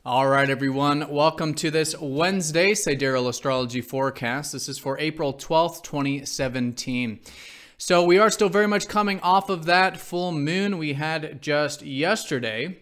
All right, everyone. Welcome to this Wednesday Sidereal Astrology forecast. This is for April 12th, 2017. So we are still very much coming off of that full moon we had just yesterday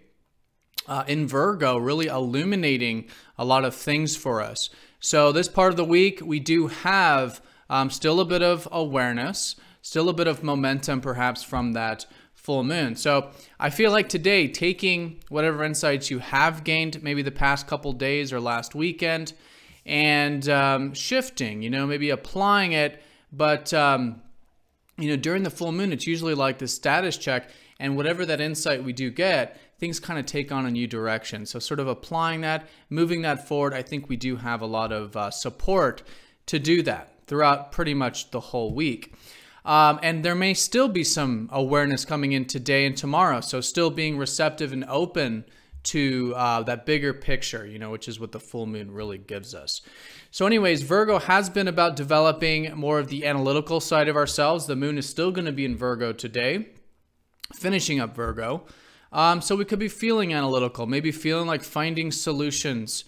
in Virgo, really illuminating a lot of things for us. So this part of the week, we do have still a bit of awareness, still a bit of momentum perhaps from that full moon. So I feel like today, taking whatever insights you have gained maybe the past couple days or last weekend and shifting, maybe applying it, but during the full moon, it's usually like the status check, and whatever that insight we do get, things kind of take on a new direction. So sort of applying that, moving that forward, I think we do have a lot of support to do that throughout pretty much the whole week. And there may still be some awareness coming in today and tomorrow. So still being receptive and open to that bigger picture, which is what the full moon really gives us. So anyways, Virgo has been about developing more of the analytical side of ourselves. The moon is still going to be in Virgo today, finishing up Virgo. So we could be feeling analytical, maybe feeling like finding solutions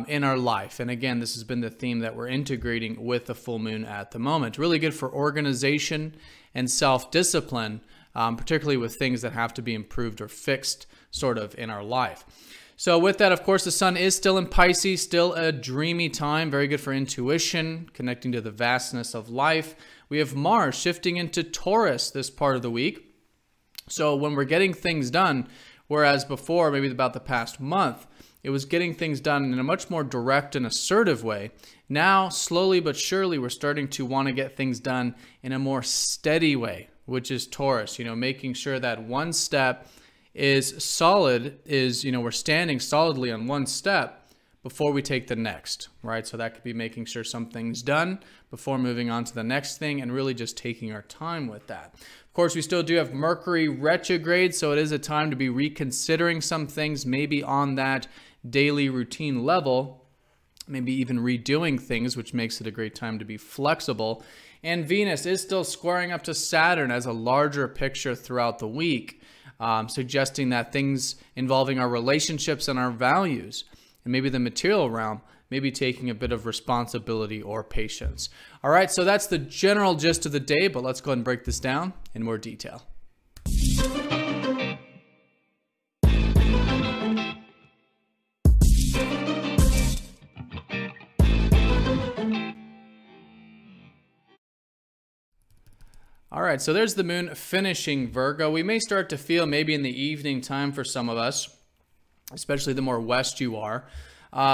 in our life. And again, this has been the theme that we're integrating with the full moon at the moment. Really good for organization and self-discipline, particularly with things that have to be improved or fixed sort of in our life. So with that, of course, the sun is still in Pisces, still a dreamy time, very good for intuition, connecting to the vastness of life. We have Mars shifting into Taurus this part of the week. So when we're getting things done, whereas before, maybe about the past month, it was getting things done in a much more direct and assertive way. Now, slowly but surely, we're starting to want to get things done in a more steady way, which is Taurus, making sure that one step is solid, we're standing solidly on one step before we take the next, right? So that could be making sure something's done before moving on to the next thing and really just taking our time with that. Of course, we still do have Mercury retrograde, so it is a time to be reconsidering some things, maybe on that daily routine level, maybe even redoing things, which makes it a great time to be flexible. And Venus is still squaring up to Saturn as a larger picture throughout the week, suggesting that things involving our relationships and our values, and maybe the material realm, maybe taking a bit of responsibility or patience. All right, so that's the general gist of the day, but let's go ahead and break this down in more detail. All right, so there's the moon finishing Virgo. We may start to feel maybe in the evening time for some of us, especially the more west you are,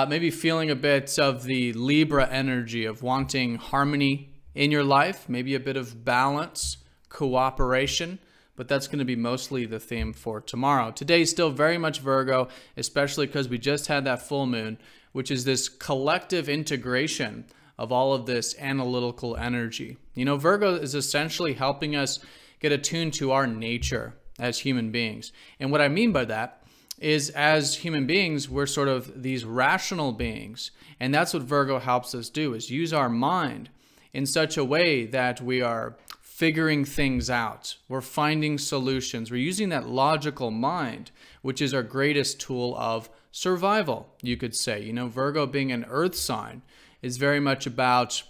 maybe feeling a bit of the Libra energy of wanting harmony in your life, maybe a bit of balance, cooperation, but that's going to be mostly the theme for tomorrow. Today is still very much Virgo, especially because we just had that full moon, which is this collective integration of all of this analytical energy. Virgo is essentially helping us get attuned to our nature as human beings. And what I mean by that is, as human beings, we're sort of these rational beings. And that's what Virgo helps us do, is use our mind in such a way that we are figuring things out. We're finding solutions. We're using that logical mind, which is our greatest tool of survival, you could say. Virgo being an earth sign is very much about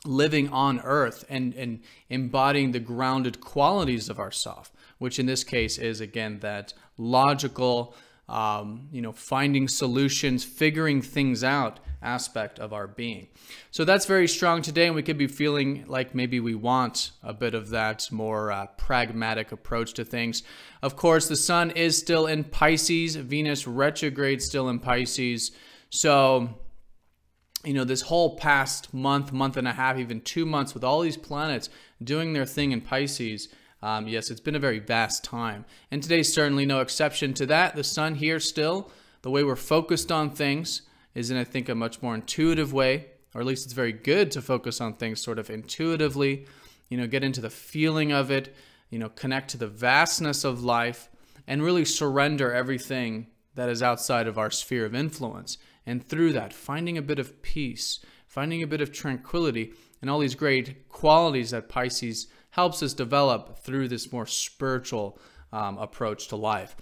living on earth and embodying the grounded qualities of ourself, which in this case is, again, that logical, finding solutions, figuring things out aspect of our being. So that's very strong today, and we could be feeling like maybe we want a bit of that more pragmatic approach to things. Of course, the sun is still in Pisces, Venus retrograde still in Pisces. So this whole past month and a half, even 2 months, with all these planets doing their thing in Pisces, yes, it's been a very vast time. And today's certainly no exception to that. The sun here still, the way we're focused on things is in, I think, a much more intuitive way, or at least it's very good to focus on things sort of intuitively, get into the feeling of it, connect to the vastness of life, and really surrender everything that is outside of our sphere of influence. And through that, finding a bit of peace, finding a bit of tranquility, and all these great qualities that Pisces helps us develop through this more spiritual approach to life.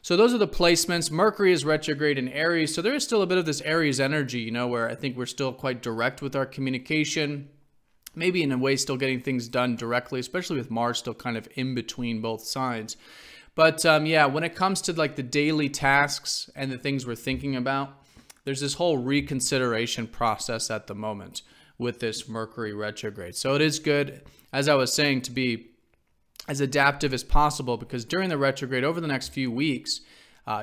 So those are the placements. Mercury is retrograde in Aries, so there is still a bit of this Aries energy, you know, where I think we're still quite direct with our communication, maybe in a way still getting things done directly, especially with Mars still kind of in between both sides. But yeah, when it comes to like the daily tasks and the things we're thinking about, there's this whole reconsideration process at the moment with this Mercury retrograde. So it is good, as I was saying, to be as adaptive as possible, because during the retrograde over the next few weeks,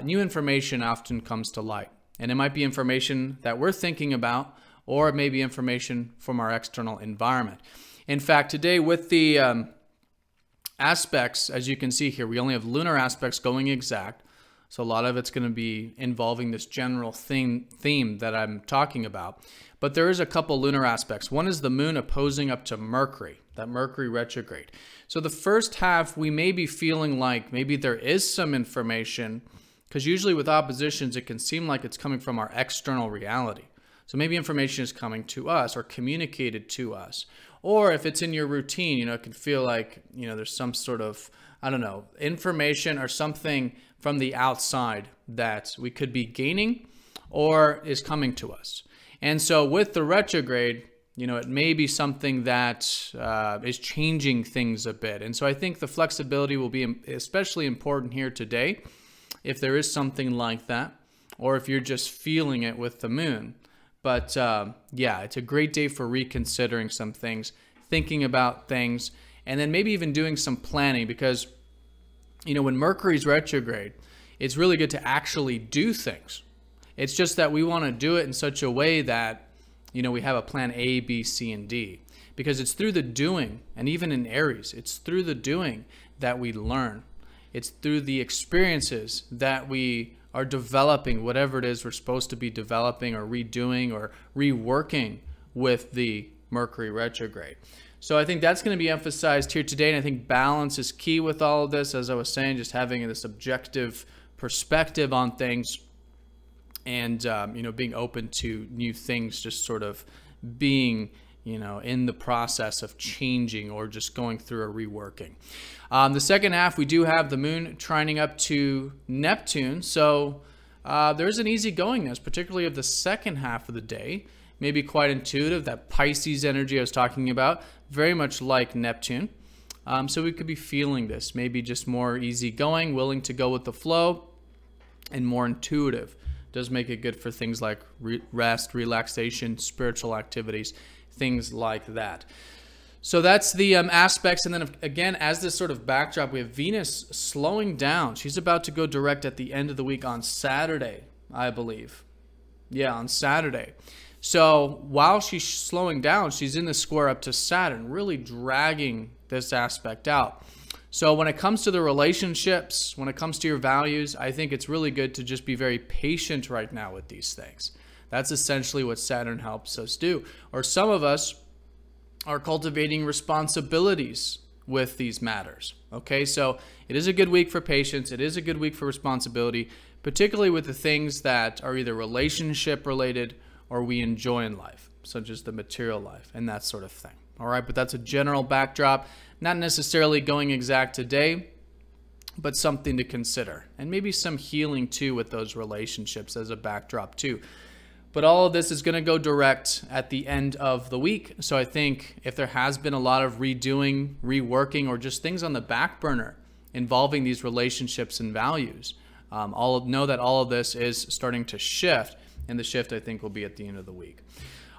new information often comes to light. And it might be information that we're thinking about, or it may be information from our external environment. In fact, today with the aspects, as you can see here, we only have lunar aspects going exact. So a lot of it's going to be involving this general theme that I'm talking about. But there is a couple lunar aspects. One is the moon opposing up to Mercury, that Mercury retrograde. So the first half, we may be feeling like maybe there is some information, because usually with oppositions, it can seem like it's coming from our external reality. So maybe information is coming to us or communicated to us. Or if it's in your routine, you know, it can feel like, you know, there's some sort of, I don't know, information or something from the outside that we could be gaining or is coming to us. And so with the retrograde, you know, it may be something that is changing things a bit. And so I think the flexibility will be especially important here today, if there is something like that, or if you're just feeling it with the moon. But yeah, it's a great day for reconsidering some things, thinking about things, and then maybe even doing some planning, because, you know, when Mercury's retrograde, it's really good to actually do things. It's just that we want to do it in such a way that, you know, we have a plan A, B, C, and D, because it's through the doing, and even in Aries, it's through the doing that we learn. It's through the experiences that we are developing whatever it is we're supposed to be developing or redoing or reworking with the Mercury retrograde. So I think that's going to be emphasized here today, and I think balance is key with all of this. As I was saying, just having this objective perspective on things, and you know, being open to new things, just sort of being, you know, in the process of changing or just going through a reworking. The second half, we do have the moon trining up to Neptune, so there's an easygoingness, particularly of the second half of the day. Maybe quite intuitive, that Pisces energy I was talking about, very much like Neptune. So we could be feeling this, maybe just more easygoing, willing to go with the flow, and more intuitive. Does make it good for things like rest, relaxation, spiritual activities, things like that. So that's the aspects. And then again, as this sort of backdrop, we have Venus slowing down. She's about to go direct at the end of the week on Saturday, I believe. Yeah, on Saturday. So while she's slowing down, she's in the square up to Saturn, really dragging this aspect out. So when it comes to the relationships, when it comes to your values, I think it's really good to just be very patient right now with these things. That's essentially what Saturn helps us do. Or some of us are cultivating responsibilities with these matters. Okay, so it is a good week for patience. It is a good week for responsibility, particularly with the things that are either relationship related or we enjoy in life, such as the material life and that sort of thing. All right, but that's a general backdrop, not necessarily going exact today, but something to consider. And maybe some healing too with those relationships as a backdrop too. But all of this is going to go direct at the end of the week. So I think if there has been a lot of redoing, reworking, or just things on the back burner involving these relationships and values, know that all of this is starting to shift. And the shift, I think, will be at the end of the week.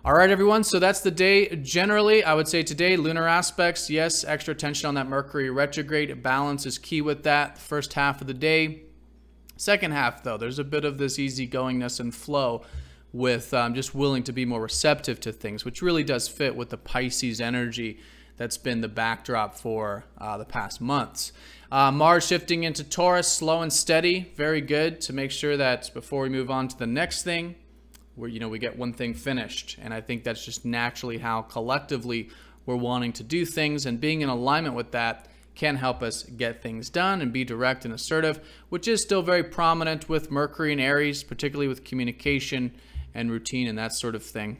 All right, everyone. So that's the day. Generally, I would say today, lunar aspects, yes, extra attention on that Mercury retrograde. Balance is key with that. The first half of the day. Second half, though, there's a bit of this easygoingness and flow with just willing to be more receptive to things, which really does fit with the Pisces energy that's been the backdrop for the past months. Mars shifting into Taurus, slow and steady, very good to make sure that before we move on to the next thing, we get one thing finished. And I think that's just naturally how collectively we're wanting to do things, and being in alignment with that can help us get things done and be direct and assertive, which is still very prominent with Mercury and Aries, particularly with communication and routine and that sort of thing.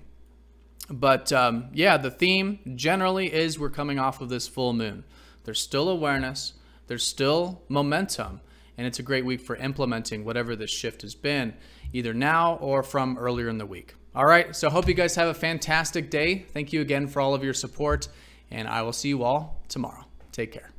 But yeah, the theme generally is we're coming off of this full moon. There's still awareness. There's still momentum, and it's a great week for implementing whatever this shift has been, either now or from earlier in the week. All right, so hope you guys have a fantastic day. Thank you again for all of your support, and I will see you all tomorrow. Take care.